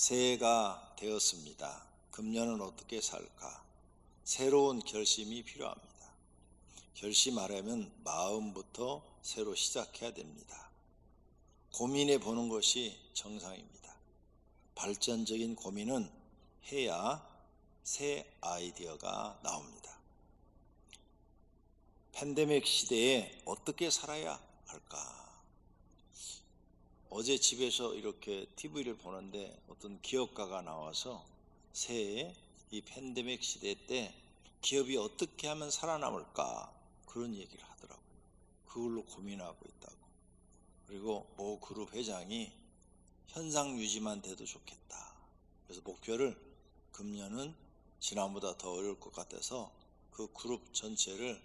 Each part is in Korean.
새해가 되었습니다. 금년은 어떻게 살까? 새로운 결심이 필요합니다. 결심하려면 마음부터 새로 시작해야 됩니다. 고민해 보는 것이 정상입니다. 발전적인 고민은 해야 새 아이디어가 나옵니다. 팬데믹 시대에 어떻게 살아야 할까? 어제 집에서 이렇게 TV를 보는데 어떤 기업가가 나와서 새해 이 팬데믹 시대 때 기업이 어떻게 하면 살아남을까 그런 얘기를 하더라고요. 그걸로 고민하고 있다고. 그리고 모 그룹 회장이 현상 유지만 돼도 좋겠다. 그래서 목표를 금년은 지난보다 더 어려울 것 같아서 그 그룹 전체를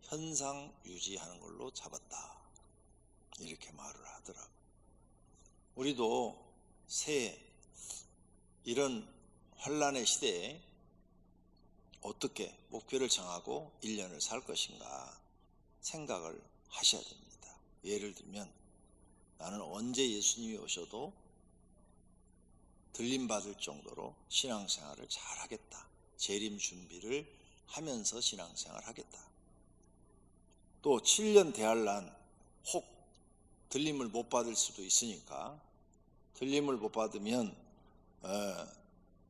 현상 유지하는 걸로 잡았다. 이렇게 말을 하더라고요. 우리도 새해 이런 환란의 시대에 어떻게 목표를 정하고 1년을 살 것인가 생각을 하셔야 됩니다. 예를 들면 나는 언제 예수님이 오셔도 들림받을 정도로 신앙생활을 잘 하겠다. 재림 준비를 하면서 신앙생활을 하겠다. 또 7년 대환란 혹 들림을 못 받을 수도 있으니까 들림을 못 받으면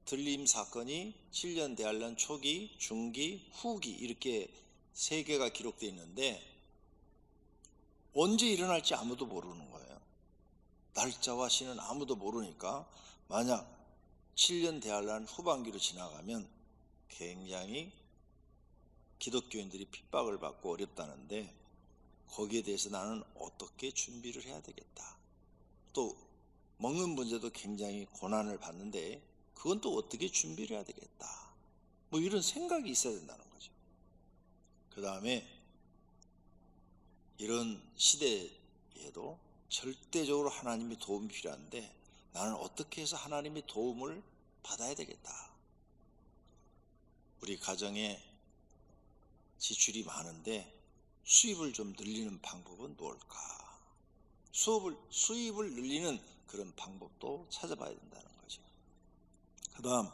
들림 사건이 7년 대환란 초기, 중기, 후기 이렇게 3개가 기록되어 있는데 언제 일어날지 아무도 모르는 거예요. 날짜와 시는 아무도 모르니까 만약 7년 대환란 후반기로 지나가면 굉장히 기독교인들이 핍박을 받고 어렵다는데 거기에 대해서 나는 어떻게 준비를 해야 되겠다. 또 먹는 문제도 굉장히 고난을 받는데 그건 또 어떻게 준비를 해야 되겠다. 뭐 이런 생각이 있어야 된다는 거죠. 그 다음에 이런 시대에도 절대적으로 하나님의 도움이 필요한데 나는 어떻게 해서 하나님의 도움을 받아야 되겠다. 우리 가정에 지출이 많은데 수입을 좀 늘리는 방법은 뭘까? 수입을 늘리는 그런 방법도 찾아봐야 된다는 거죠. 그 다음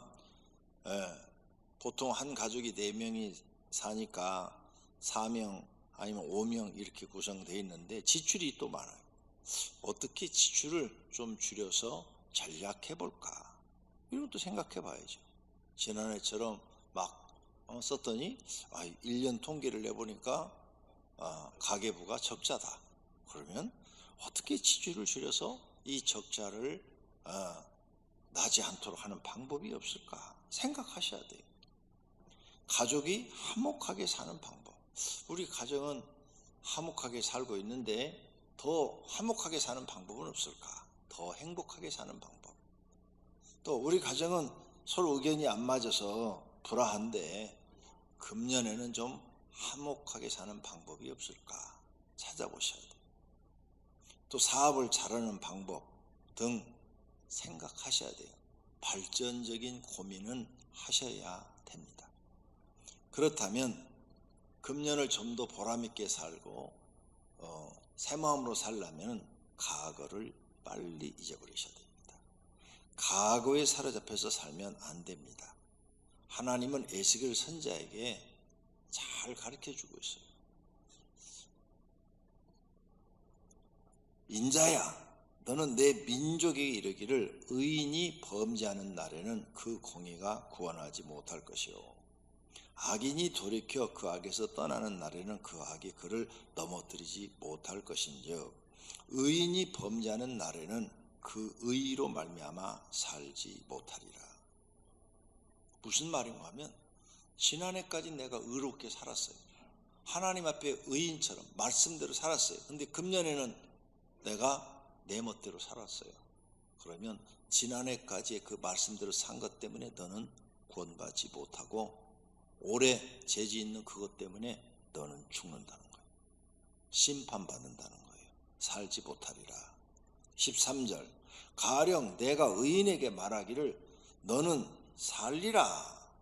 보통 한 가족이 4명이 사니까 4명 아니면 5명 이렇게 구성되어 있는데 지출이 또 많아요. 어떻게 지출을 좀 줄여서 전략해 볼까? 이런 것도 생각해 봐야죠. 지난해처럼 막 썼더니 1년 통계를 내보니까 가계부가 적자다. 그러면 어떻게 지출을 줄여서 이 적자를 나지 않도록 하는 방법이 없을까 생각하셔야 돼요. 가족이 화목하게 사는 방법. 우리 가정은 화목하게 살고 있는데 더 화목하게 사는 방법은 없을까? 더 행복하게 사는 방법. 또 우리 가정은 서로 의견이 안 맞아서 불화한데 금년에는 좀 화목하게 사는 방법이 없을까 찾아보셔야 돼요. 또 사업을 잘하는 방법 등 생각하셔야 돼요. 발전적인 고민은 하셔야 됩니다. 그렇다면 금년을 좀 더 보람있게 살고 새 마음으로 살려면 과거를 빨리 잊어버리셔야 됩니다. 과거에 사로잡혀서 살면 안 됩니다. 하나님은 에스겔 선지자에게 잘 가르쳐주고 있어요. 인자야, 너는 내 민족에게 이르기를 의인이 범죄하는 날에는 그 공의가 구원하지 못할 것이요 악인이 돌이켜 그 악에서 떠나는 날에는 그 악이 그를 넘어뜨리지 못할 것인즉 의인이 범죄하는 날에는 그 의로 말미암아 살지 못하리라. 무슨 말인가 하면 지난해까지 내가 의롭게 살았어요. 하나님 앞에 의인처럼 말씀대로 살았어요. 근데 금년에는 내가 내 멋대로 살았어요. 그러면 지난해까지의 그 말씀대로 산 것 때문에 너는 구원받지 못하고 올해 죄지 있는 그것 때문에 너는 죽는다는 거예요. 심판받는다는 거예요. 살지 못하리라. 13절 가령 내가 의인에게 말하기를 너는 살리라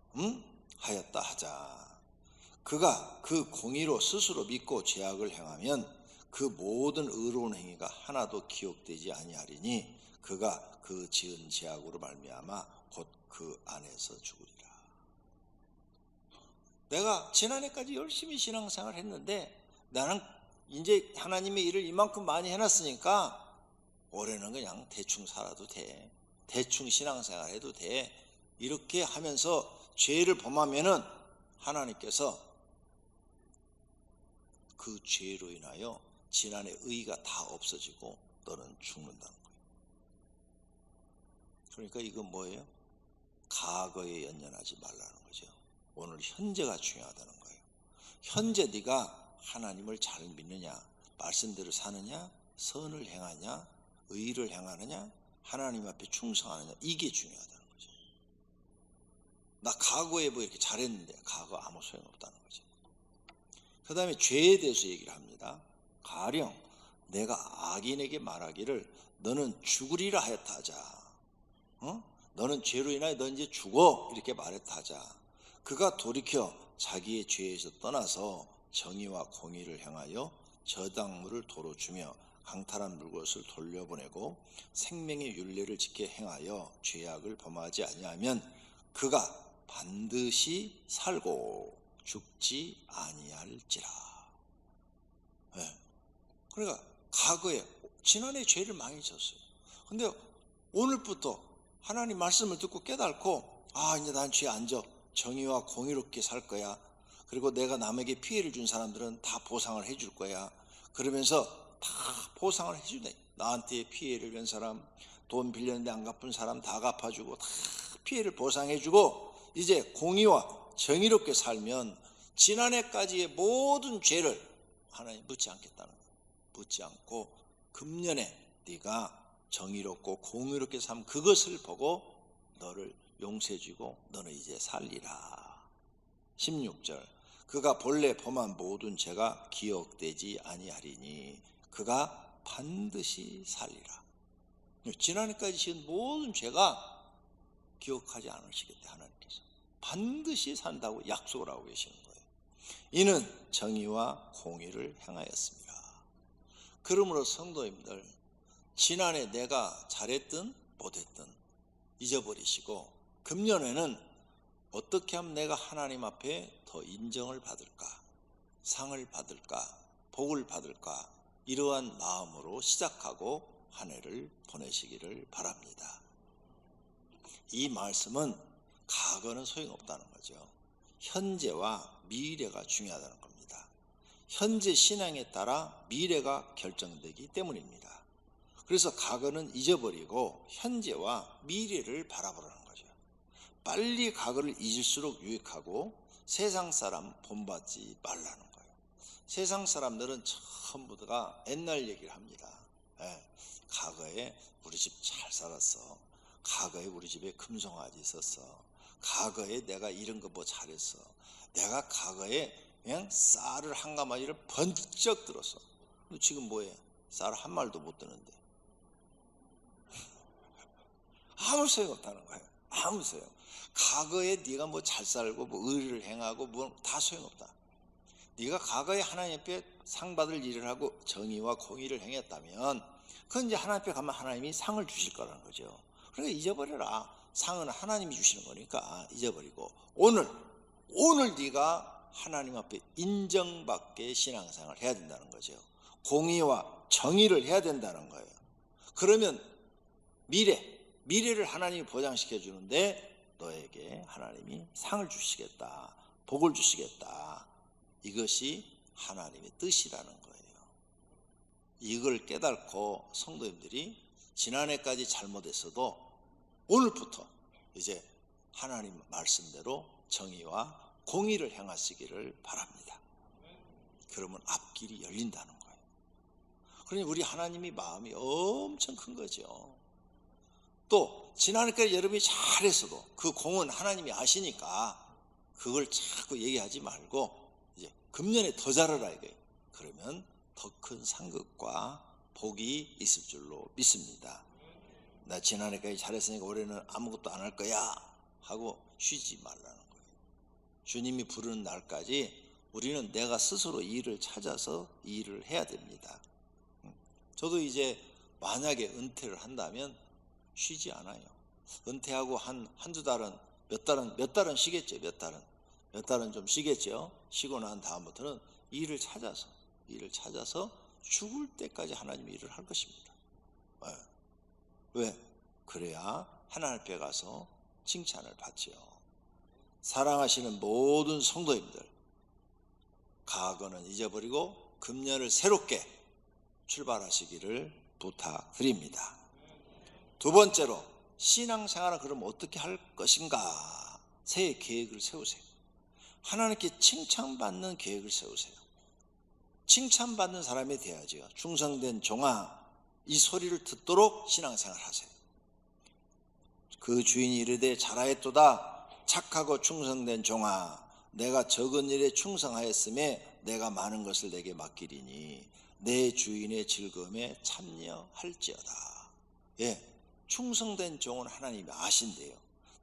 하였다 하자. 그가 그 공의로 스스로 믿고 죄악을 행하면 그 모든 의로운 행위가 하나도 기억되지 아니하리니 그가 그 지은 죄악으로 말미암아 곧 그 안에서 죽으리라. 내가 지난해까지 열심히 신앙생활 했는데 나는 이제 하나님의 일을 이만큼 많이 해놨으니까 올해는 그냥 대충 살아도 돼, 대충 신앙생활 해도 돼, 이렇게 하면서 죄를 범하면은 하나님께서 그 죄로 인하여 지난해 의가 다 없어지고 너는 죽는다는 거예요. 그러니까 이건 뭐예요? 과거에 연연하지 말라는 거죠. 오늘 현재가 중요하다는 거예요. 현재 네가 하나님을 잘 믿느냐, 말씀대로 사느냐, 선을 행하냐, 의를 행하느냐, 하나님 앞에 충성하느냐, 이게 중요하다는 거죠. 나 과거에 뭐 이렇게 잘했는데 과거 아무 소용없다는 거죠. 그 다음에 죄에 대해서 얘기를 합니다. 가령 내가 악인에게 말하기를 너는 죽으리라 하였다 하자. 너는 죄로 인하여 너 이제 죽어, 이렇게 말했다 하자. 그가 돌이켜 자기의 죄에서 떠나서 정의와 공의를 행하여 저당물을 도로 주며 강탈한 물것을 돌려보내고 생명의 율례를 지켜 행하여 죄악을 범하지 아니하면 그가 반드시 살고 죽지 아니할지라. 네. 그러니까 과거에 지난해 죄를 많이 졌어요. 근데 오늘부터 하나님 말씀을 듣고 깨닫고, 이제 난 죄 안 져, 정의와 공의롭게 살 거야, 그리고 내가 남에게 피해를 준 사람들은 다 보상을 해줄 거야, 그러면서 다 보상을 해주네. 나한테 피해를 준 사람, 돈 빌렸는데 안 갚은 사람 다 갚아주고 다 피해를 보상해주고 이제 공의와 정의롭게 살면 지난해까지의 모든 죄를 하나님 묻지 않겠다는 거예요. 묻지 않고 금년에 네가 정의롭고 공의롭게 삶, 그것을 보고 너를 용서해주고 너는 이제 살리라. 16절, 그가 본래 범한 모든 죄가 기억되지 아니하리니 그가 반드시 살리라. 지난해까지 지은 모든 죄가 기억하지 않으시겠대. 하나님께서 반드시 산다고 약속을 하고 계시는 거예요. 이는 정의와 공의를 행하였습니다. 그러므로 성도님들, 지난해 내가 잘했든 못했든 잊어버리시고 금년에는 어떻게 하면 내가 하나님 앞에 더 인정을 받을까, 상을 받을까, 복을 받을까, 이러한 마음으로 시작하고 한 해를 보내시기를 바랍니다. 이 말씀은 과거는 소용없다는 거죠. 현재와 미래가 중요하다는 겁니다. 현재 신앙에 따라 미래가 결정되기 때문입니다. 그래서 과거는 잊어버리고 현재와 미래를 바라보라는 거죠. 빨리 과거를 잊을수록 유익하고 세상 사람 본받지 말라는 거예요. 세상 사람들은 전부 다 옛날 얘기를 합니다. 과거에 우리 집 잘 살았어, 과거에 우리 집에 금송아지 있었어, 과거에 내가 이런 거 뭐 잘했어, 내가 과거에 그냥 쌀을 한 가마니를 번쩍 들었어. 지금 뭐해? 쌀 한 말도 못 드는데. 아무 소용없다는 거예요. 아무 소용. 과거에 네가 뭐 잘 살고 뭐 의를 행하고 뭐 다 소용없다. 네가 과거에 하나님 앞에 상 받을 일을 하고 정의와 공의를 행했다면 그건 이제 하나님 앞에 가면 하나님이 상을 주실 거라는 거죠. 그러니까 잊어버려라. 상은 하나님이 주시는 거니까 잊어버리고 오늘 네가 하나님 앞에 인정받게 신앙생활을 해야 된다는 거죠. 공의와 정의를 해야 된다는 거예요. 그러면 미래를 하나님이 보장시켜 주는데 너에게 하나님이 상을 주시겠다, 복을 주시겠다, 이것이 하나님의 뜻이라는 거예요. 이걸 깨닫고 성도님들이 지난해까지 잘못했어도 오늘부터 이제 하나님 말씀대로 정의와 공의를 행하시기를 바랍니다. 그러면 앞길이 열린다는 거예요. 그러니 우리 하나님이 마음이 엄청 큰 거죠. 또 지난해까지 여러분이 잘했어도 그 공은 하나님이 아시니까 그걸 자꾸 얘기하지 말고 이제 금년에 더 잘하라 이거예요. 그러면 더 큰 상급과 복이 있을 줄로 믿습니다. 나 지난해까지 잘했으니까 올해는 아무것도 안 할 거야 하고 쉬지 말라는 거예요. 주님이 부르는 날까지 우리는 내가 스스로 일을 찾아서 일을 해야 됩니다. 저도 이제 만약에 은퇴를 한다면 쉬지 않아요. 은퇴하고 한두 달은 몇 달은 쉬겠죠. 몇 달은 좀 쉬겠죠. 쉬고 난 다음부터는 일을 찾아서 죽을 때까지 하나님의 일을 할 것입니다. 왜? 그래야 하나님 앞에 가서 칭찬을 받지요. 사랑하시는 모든 성도님들, 과거는 잊어버리고 금년을 새롭게 출발하시기를 부탁드립니다. 두 번째로, 신앙생활은 그럼 어떻게 할 것인가? 새해 계획을 세우세요. 하나님께 칭찬받는 계획을 세우세요. 칭찬받는 사람이 돼야죠. 충성된 종아, 이 소리를 듣도록 신앙생활 하세요. 그 주인이 이르되 잘하였도다. 착하고 충성된 종아, 내가 적은 일에 충성하였음에 내가 많은 것을 내게 맡기리니 내 주인의 즐거움에 참여할지어다. 충성된 종은 하나님이 아신대요.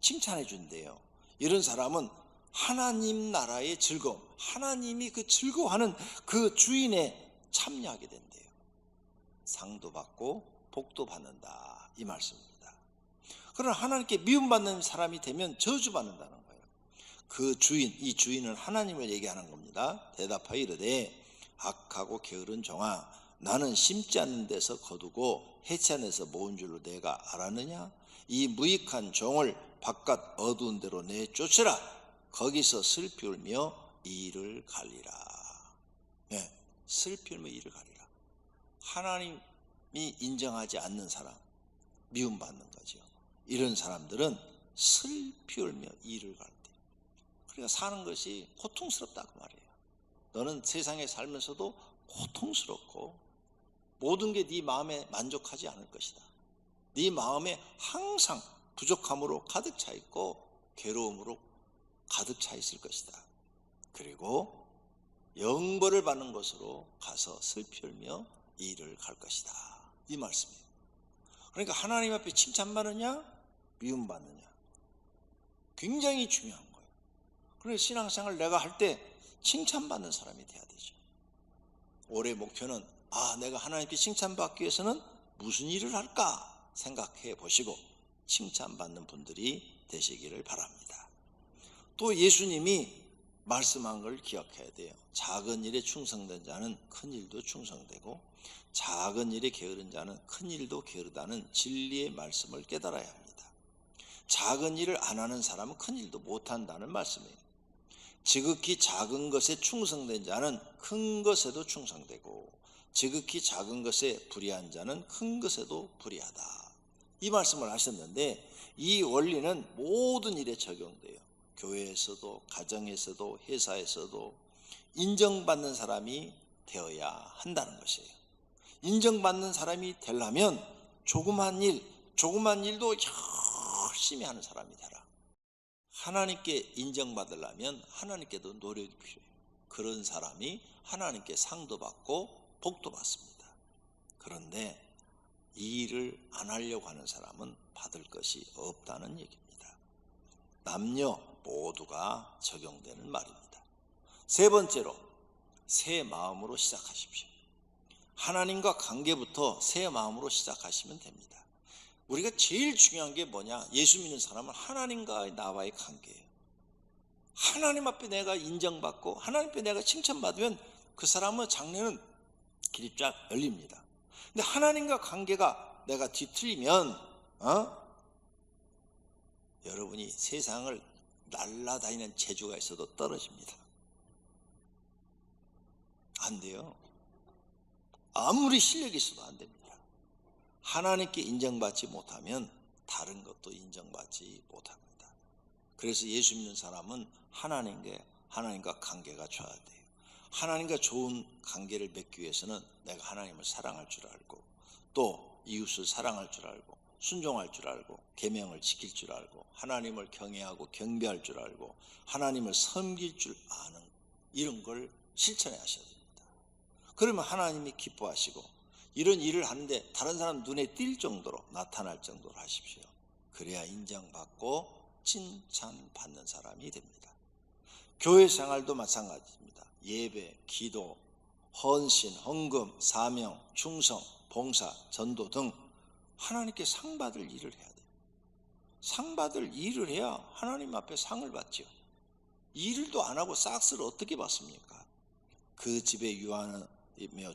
칭찬해 준대요. 이런 사람은 하나님 나라의 즐거움, 하나님이 그 즐거워하는 그 주인에 참여하게 된대요. 상도 받고 복도 받는다, 이 말씀입니다. 그러나 하나님께 미움받는 사람이 되면 저주받는다는 거예요. 그 주인, 이 주인은 하나님을 얘기하는 겁니다. 대답하여 이르되 악하고 게으른 종아, 나는 심지 않는 데서 거두고 해치 안에서 모은 줄로 내가 알았느냐? 이 무익한 종을 바깥 어두운 데로 내쫓으라. 거기서 슬피 울며 이를 갈리라. 슬피 울며 이를 갈리라. 하나님이 인정하지 않는 사람, 미움받는 거죠. 이런 사람들은 슬피 울며 이를 갈대. 그러니까 사는 것이 고통스럽다고 말해요. 너는 세상에 살면서도 고통스럽고 모든 게 네 마음에 만족하지 않을 것이다. 네 마음에 항상 부족함으로 가득 차 있고 괴로움으로 가득 차 있을 것이다. 그리고 영벌을 받는 곳으로 가서 슬피 울며 이를 갈 것이다, 이 말씀이에요. 그러니까 하나님 앞에 칭찬받느냐 미움받느냐, 굉장히 중요한 거예요. 그래서 신앙생활 내가 할 때 칭찬받는 사람이 돼야 되죠. 올해 목표는 내가 하나님께 칭찬받기 위해서는 무슨 일을 할까 생각해 보시고 칭찬받는 분들이 되시기를 바랍니다. 또 예수님이 말씀한 걸 기억해야 돼요. 작은 일에 충성된 자는 큰 일도 충성되고 작은 일에 게으른 자는 큰 일도 게으르다는 진리의 말씀을 깨달아야 합니다. 작은 일을 안 하는 사람은 큰 일도 못한다는 말씀이에요. 지극히 작은 것에 충성된 자는 큰 것에도 충성되고 지극히 작은 것에 불의한 자는 큰 것에도 불의하다, 이 말씀을 하셨는데 이 원리는 모든 일에 적용돼요. 교회에서도 가정에서도 회사에서도 인정받는 사람이 되어야 한다는 것이에요. 인정받는 사람이 되려면 조그만 일도 열심히 하는 사람이 되라. 하나님께 인정받으려면 하나님께도 노력이 필요해요. 그런 사람이 하나님께 상도 받고 복도 받습니다. 그런데 이 일을 안 하려고 하는 사람은 받을 것이 없다는 얘기입니다. 남녀 모두가 적용되는 말입니다. 세 번째로, 새 마음으로 시작하십시오. 하나님과 관계부터 새 마음으로 시작하시면 됩니다. 우리가 제일 중요한 게 뭐냐? 예수 믿는 사람은 하나님과 나와의 관계예요. 하나님 앞에 내가 인정받고 하나님 앞에 내가 칭찬받으면 그 사람은 장래는 길이 쫙 열립니다. 근데 하나님과 관계가 내가 뒤틀리면 여러분이 세상을 날아다니는 재주가 있어도 떨어집니다. 안 돼요. 아무리 실력이 있어도 안 됩니다. 하나님께 인정받지 못하면 다른 것도 인정받지 못합니다. 그래서 예수 믿는 사람은 하나님과 관계가 좋아야 돼요. 하나님과 좋은 관계를 맺기 위해서는 내가 하나님을 사랑할 줄 알고 또 이웃을 사랑할 줄 알고 순종할 줄 알고 계명을 지킬 줄 알고 하나님을 경외하고 경배할 줄 알고 하나님을 섬길 줄 아는, 이런 걸 실천해 하셔야 됩니다. 그러면 하나님이 기뻐하시고 이런 일을 하는데 다른 사람 눈에 띌 정도로 나타날 정도로 하십시오. 그래야 인정받고 칭찬받는 사람이 됩니다. 교회 생활도 마찬가지입니다. 예배, 기도, 헌신, 헌금, 사명, 충성, 봉사, 전도 등 하나님께 상 받을 일을 해야 돼요. 상 받을 일을 해야 하나님 앞에 상을 받죠. 일도 안 하고 싹스를 어떻게 받습니까? 그 집에 유하며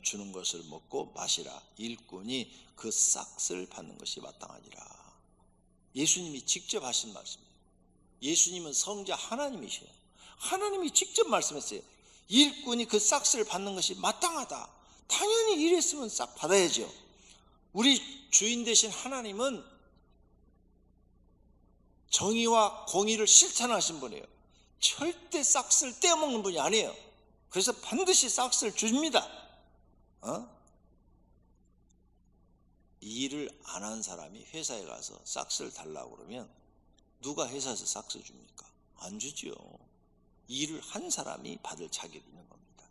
주는 것을 먹고 마시라. 일꾼이 그 싹스를 받는 것이 마땅하니라. 예수님이 직접 하신 말씀이에요. 예수님은 성자 하나님이셔요. 하나님이 직접 말씀했어요. 일꾼이 그 싹스를 받는 것이 마땅하다. 당연히 이랬으면 싹 받아야죠. 우리 주인 되신 하나님은 정의와 공의를 실천하신 분이에요. 절대 싹스를 떼어먹는 분이 아니에요. 그래서 반드시 싹스를 줍니다. 일을 안 한 사람이 회사에 가서 싹스를 달라고 그러면 누가 회사에서 싹스 줍니까? 안 주지요. 일을 한 사람이 받을 자격이 있는 겁니다.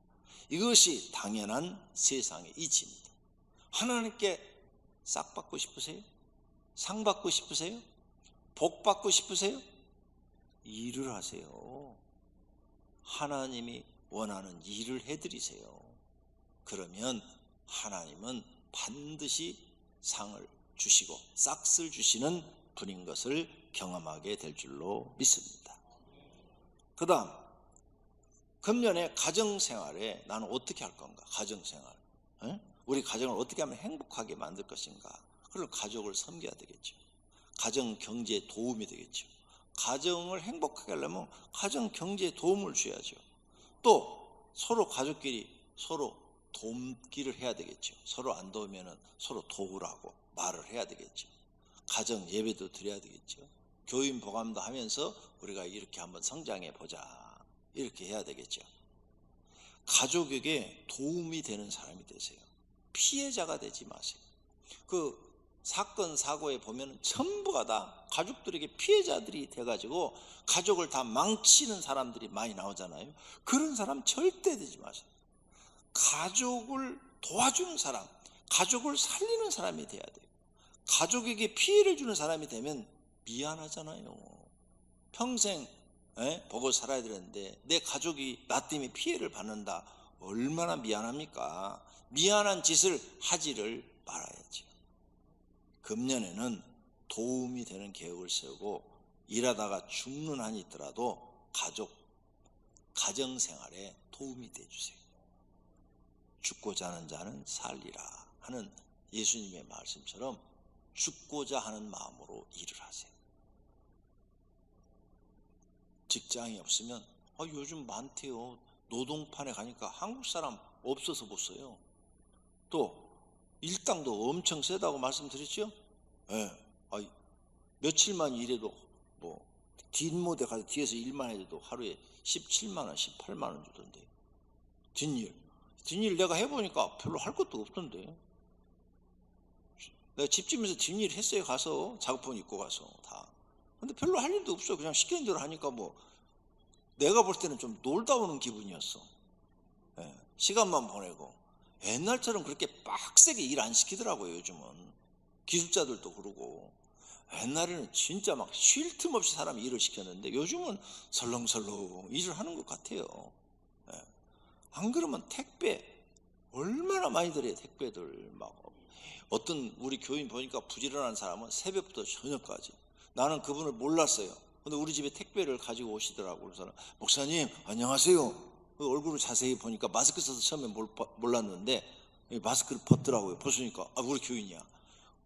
이것이 당연한 세상의 이치입니다. 하나님께 싹 받고 싶으세요? 상 받고 싶으세요? 복 받고 싶으세요? 일을 하세요. 하나님이 원하는 일을 해드리세요. 그러면 하나님은 반드시 상을 주시고 싹스를 주시는 분인 것을 경험하게 될 줄로 믿습니다. 그 다음, 금년에 가정생활에 나는 어떻게 할 건가? 가정생활, 우리 가정을 어떻게 하면 행복하게 만들 것인가? 그럼 가족을 섬겨야 되겠죠. 가정 경제에 도움이 되겠죠. 가정을 행복하게 하려면 가정 경제에 도움을 줘야죠. 또 서로 가족끼리 서로 돕기를 해야 되겠죠. 서로 안 도우면 서로 도우라고 말을 해야 되겠죠. 가정 예배도 드려야 되겠죠. 교인 보감도 하면서 우리가 이렇게 한번 성장해 보자, 이렇게 해야 되겠죠. 가족에게 도움이 되는 사람이 되세요. 피해자가 되지 마세요. 그 사건 사고에 보면 전부가 다 가족들에게 피해자들이 돼가지고 가족을 다 망치는 사람들이 많이 나오잖아요. 그런 사람 절대 되지 마세요. 가족을 도와주는 사람, 가족을 살리는 사람이 돼야 돼요. 가족에게 피해를 주는 사람이 되면 미안하잖아요. 평생 보고 살아야 되는데 내 가족이 나 때문에 피해를 받는다. 얼마나 미안합니까? 미안한 짓을 하지를 말아야죠. 금년에는 도움이 되는 계획을 세우고 일하다가 죽는 한이 있더라도 가정생활에 도움이 되어주세요. 죽고자 하는 자는 살리라 하는 예수님의 말씀처럼 죽고자 하는 마음으로 일을 하세요. 직장이 없으면 요즘 많대요. 노동판에 가니까 한국 사람 없어서 못 써요. 또 일당도 엄청 세다고 말씀드렸죠? 며칠만 일해도 뭐 뒷모델 가서 뒤에서 일만 해도 하루에 17만 원, 18만 원 주던데. 뒷일 내가 해보니까 별로 할 것도 없던데. 내가 집주면서 뒷일 했어요. 가서 작업복 입고 가서 다. 근데 별로 할 일도 없어. 그냥 시키는 대로 하니까 뭐 내가 볼 때는 좀 놀다 오는 기분이었어. 시간만 보내고. 옛날처럼 그렇게 빡세게 일 안 시키더라고요. 요즘은 기술자들도 그러고. 옛날에는 진짜 막 쉴 틈 없이 사람이 일을 시켰는데 요즘은 설렁설렁 일을 하는 것 같아요. 안 그러면 택배 얼마나 많이 들어요. 택배들 막. 어떤 우리 교인 보니까 부지런한 사람은 새벽부터 저녁까지. 나는 그분을 몰랐어요. 근데 우리 집에 택배를 가지고 오시더라고요. 그래서 목사님 안녕하세요. 그 얼굴을 자세히 보니까 마스크 써서 처음에 몰랐는데 마스크를 벗더라고요. 벗으니까 우리 교인이야.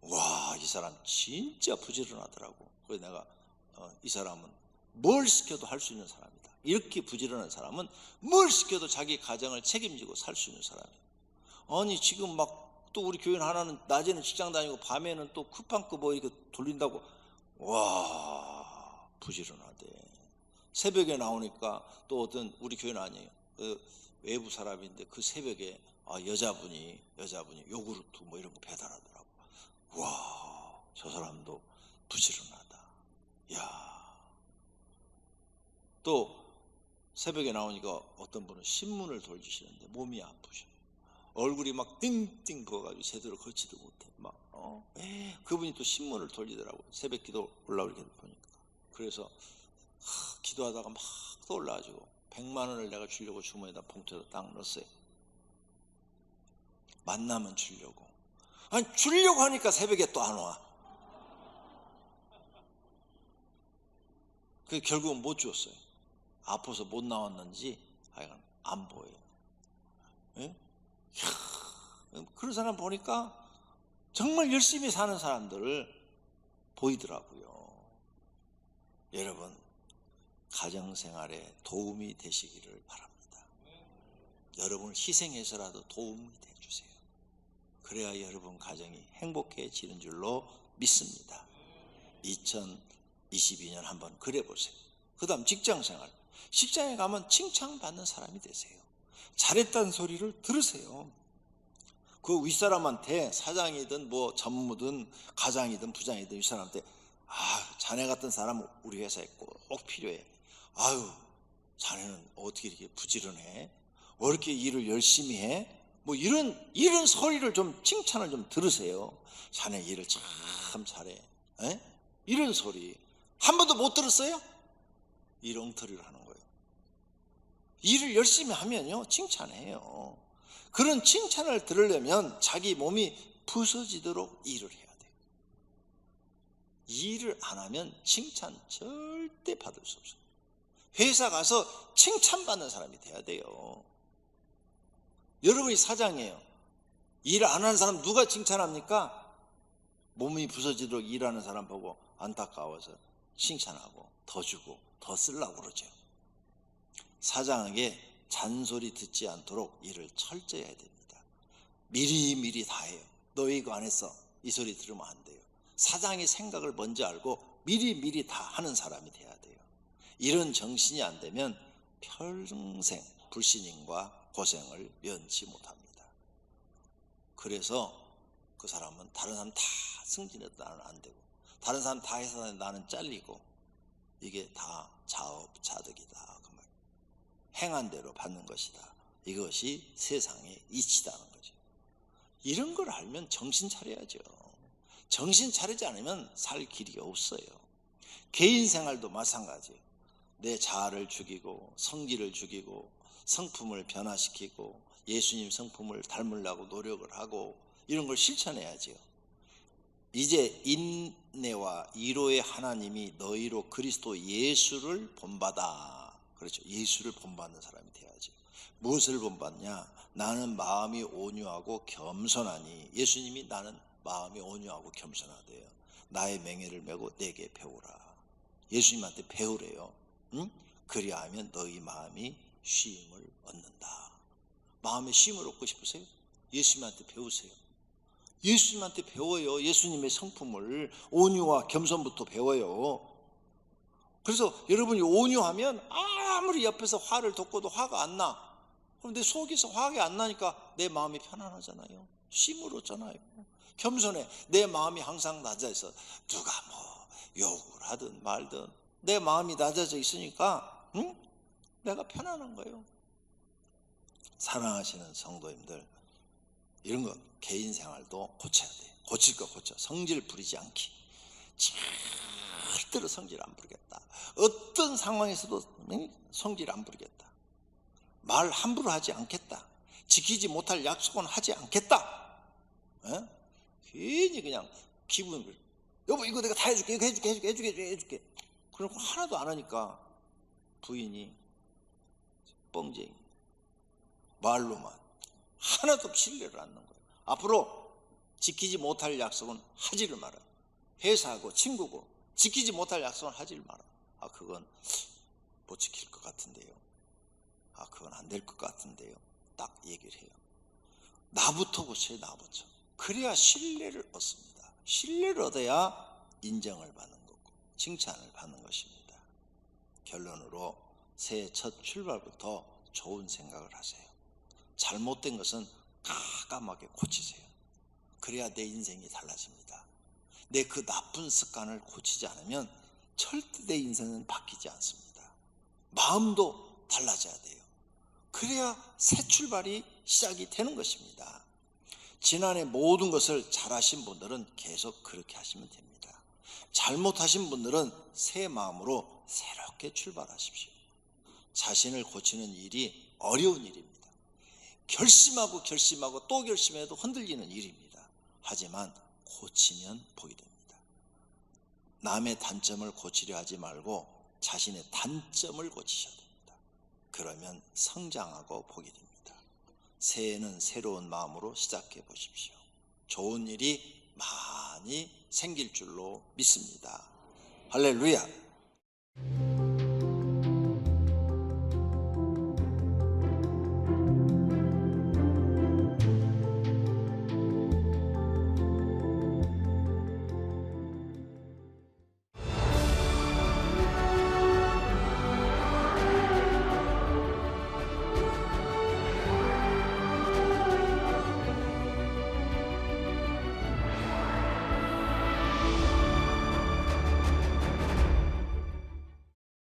와, 이 사람 진짜 부지런하더라고. 그래서 내가 이 사람은 뭘 시켜도 할 수 있는 사람이다. 이렇게 부지런한 사람은 뭘 시켜도 자기 가정을 책임지고 살 수 있는 사람이에요. 아니 지금 막 또 우리 교인 하나는 낮에는 직장 다니고 밤에는 또 쿠팡크 뭐 이렇게 돌린다고. 와, 부지런하대. 새벽에 나오니까 또 어떤 우리 교인 아니에요. 외부 사람인데 그 새벽에 여자분이 요구르트 뭐 이런 거 배달하더라고. 와, 저 사람도 부지런하다. 야. 또 새벽에 나오니까 어떤 분은 신문을 돌리시는데 몸이 아프셔. 얼굴이 막 띵띵 부어가지고 제대로 걷지도 못해. 그분이 또 신문을 돌리더라고. 새벽 기도 올라오게 보니까. 그래서 기도하다가 막 떠올라가지고 100만 원을 내가 주려고 주머니에다 봉투에다 딱 넣었어요. 만나면 주려고. 아니 주려고 하니까 새벽에 또 안 와. 그 결국은 못 주었어요. 아파서 못 나왔는지 하여간 안 보여요. 예? 그런 사람 보니까 정말 열심히 사는 사람들을 보이더라고요. 여러분, 가정생활에 도움이 되시기를 바랍니다. 여러분을 희생해서라도 도움이 되주세요. 그래야 여러분 가정이 행복해지는 줄로 믿습니다. 2022년 한번 그래 보세요. 그 다음 직장생활. 직장에 가면 칭찬받는 사람이 되세요. 잘했다는 소리를 들으세요. 그 윗사람한테, 사장이든 뭐 전무든 가장이든 부장이든 윗사람한테, 자네 같은 사람 우리 회사에 꼭 필요해. 아유, 자네는 어떻게 이렇게 부지런해? 왜 이렇게 일을 열심히 해? 뭐 이런 소리를 좀, 칭찬을 좀 들으세요. 자네 일을 참 잘해. 에? 이런 소리 한 번도 못 들었어요? 일 엉터리를 하는 거예요. 일을 열심히 하면요 칭찬해요. 그런 칭찬을 들으려면 자기 몸이 부서지도록 일을 해야 돼요. 일을 안 하면 칭찬 절대 받을 수 없어요. 회사 가서 칭찬받는 사람이 돼야 돼요. 여러분이 사장이에요. 일 안 하는 사람 누가 칭찬합니까? 몸이 부서지도록 일하는 사람 보고 안타까워서 칭찬하고 더 주고 더 쓰려고 그러죠. 사장에게 잔소리 듣지 않도록 일을 철저히 해야 됩니다. 미리미리 다 해요. 너 이거 안 했어, 이 소리 들으면 안 돼요. 사장의 생각을 먼저 알고 미리미리 다 하는 사람이 돼야 돼요. 이런 정신이 안 되면 평생 불신임과 고생을 면치 못합니다. 그래서 그 사람은 다른 사람 다 승진해도 나는 안 되고, 다른 사람 다 해서 나는 잘리고, 이게 다 자업자득이다 그 말. 행한 대로 받는 것이다. 이것이 세상의 이치다는 거죠. 이런 걸 알면 정신 차려야죠. 정신 차리지 않으면 살 길이 없어요. 개인 생활도 마찬가지예요. 내 자아를 죽이고 성질을 죽이고 성품을 변화시키고 예수님 성품을 닮으려고 노력을 하고 이런 걸 실천해야죠. 이제 인내와 위로의 하나님이 너희로 그리스도 예수를 본받아. 그렇죠. 예수를 본받는 사람이 돼야지. 무엇을 본받냐? 나는 마음이 온유하고 겸손하니. 예수님이 나는 마음이 온유하고 겸손하대요. 나의 맹해를 메고 내게 배우라. 예수님한테 배우래요. 응? 그리하면 너희 마음이 쉼을 얻는다. 마음에 쉼을 얻고 싶으세요? 예수님한테 배우세요. 예수님한테 배워요. 예수님의 성품을 온유와 겸손부터 배워요. 그래서 여러분이 온유하면 아무리 옆에서 화를 돋궈도 화가 안 나. 그럼 내 속에서 화가 안 나니까 내 마음이 편안하잖아요. 쉼을 얻잖아요. 겸손해. 내 마음이 항상 낮아 있어. 누가 뭐 욕을 하든 말든 내 마음이 낮아져 있으니까 내가 편안한 거예요. 사랑하시는 성도님들, 이런 거 개인 생활도 고쳐야 돼요. 고칠 거 고쳐. 성질 부리지 않기. 절대로 성질 안 부리겠다. 어떤 상황에서도 성질 안 부리겠다. 말 함부로 하지 않겠다. 지키지 못할 약속은 하지 않겠다. 에? 괜히 그냥 기분을, 여보 이거 내가 다 해줄게, 이거 해줄게. 그러고 하나도 안 하니까 부인이 뻥쟁이, 말로만 하나도 신뢰를 안 하는 거예요. 앞으로 지키지 못할 약속은 하지를 마라. 회사하고 친구고 지키지 못할 약속은 하지를 마라. 그건 못 지킬 것 같은데요. 그건 안 될 것 같은데요. 딱 얘기를 해요. 나부터 고쳐요. 나부터. 그래야 신뢰를 얻습니다. 신뢰를 얻어야 인정을 받는 거고 칭찬을 받는 것입니다. 결론으로 새해 첫 출발부터 좋은 생각을 하세요. 잘못된 것은 가감하게 고치세요. 그래야 내 인생이 달라집니다. 내 그 나쁜 습관을 고치지 않으면 절대 내 인생은 바뀌지 않습니다. 마음도 달라져야 돼요. 그래야 새 출발이 시작이 되는 것입니다. 지난해 모든 것을 잘하신 분들은 계속 그렇게 하시면 됩니다. 잘못하신 분들은 새 마음으로 새롭게 출발하십시오. 자신을 고치는 일이 어려운 일입니다. 결심하고 또 결심해도 흔들리는 일입니다. 하지만 고치면 복이 됩니다. 남의 단점을 고치려 하지 말고 자신의 단점을 고치셔야 됩니다. 그러면 성장하고 복이 됩니다. 새해는 새로운 마음으로 시작해 보십시오. 좋은 일이 많이 생길 줄로 믿습니다. 할렐루야.